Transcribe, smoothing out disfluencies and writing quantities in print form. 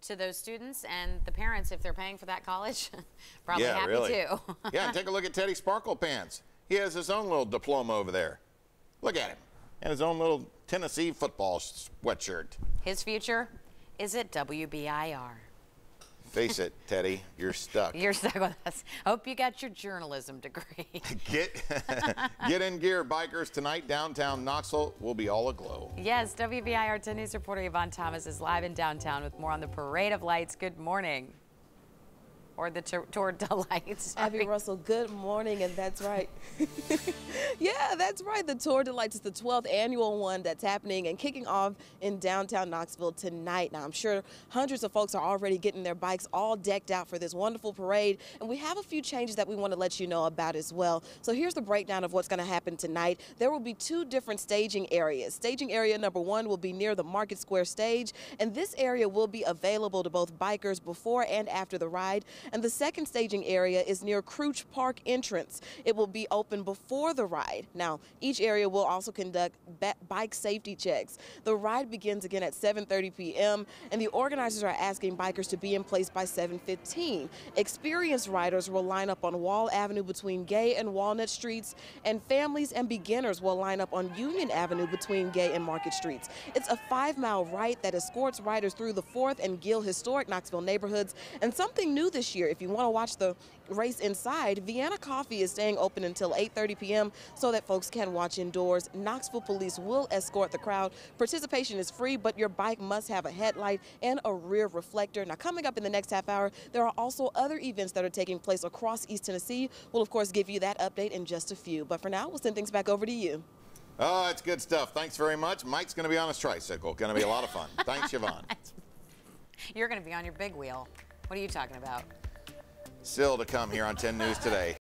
to those students and the parents, if they're paying for that college, probably happy really. too. Yeah, and take a look at Teddy Sparkle Pants. He has his own little diploma over there. Look at him. And his own little Tennessee football sweatshirt. His future is at WBIR. Face it, Teddy, you're stuck. You're stuck with us. Hope you got your journalism degree. Get in gear, bikers. Tonight, downtown Knoxville will be all aglow. Yes, WBIR 10 News reporter Yvonne Thomas is live in downtown with more on the Parade of Lights. Good morning. Or the Tour de Lights. Abby Russell, good morning, and that's right. Yeah, that's right. The Tour de Lights is the 12th annual one that's happening and kicking off in downtown Knoxville tonight. Now, I'm sure hundreds of folks are already getting their bikes all decked out for this wonderful parade, and we have a few changes that we want to let you know about as well. So here's the breakdown of what's going to happen tonight. There will be two different staging areas. Staging area number one will be near the Market Square stage, and this area will be available to both bikers before and after the ride. And the second staging area is near Crouch Park entrance. It will be open before the ride. Now, each area will also conduct bike safety checks. The ride begins again at 7:30 p.m. and the organizers are asking bikers to be in place by 7:15. Experienced riders will line up on Wall Avenue between Gay and Walnut Streets, and families and beginners will line up on Union Avenue between Gay and Market Streets. It's a 5-mile ride that escorts riders through the 4th and Gill historic Knoxville neighborhoods. And something new this year, if you want to watch the race inside, Vienna Coffee is staying open until 8:30 p.m. so that folks can watch indoors. Knoxville police will escort the crowd. Participation is free, but your bike must have a headlight and a rear reflector. Now, coming up in the next half hour, there are also other events that are taking place across East Tennessee. We'll, of course, give you that update in just a few. But for now, we'll send things back over to you. Oh, it's good stuff. Thanks very much. Mike's going to be on his tricycle. Going to be a lot of fun. Thanks, Yvonne. You're going to be on your big wheel. What are you talking about? Still to come here on 10 News Today.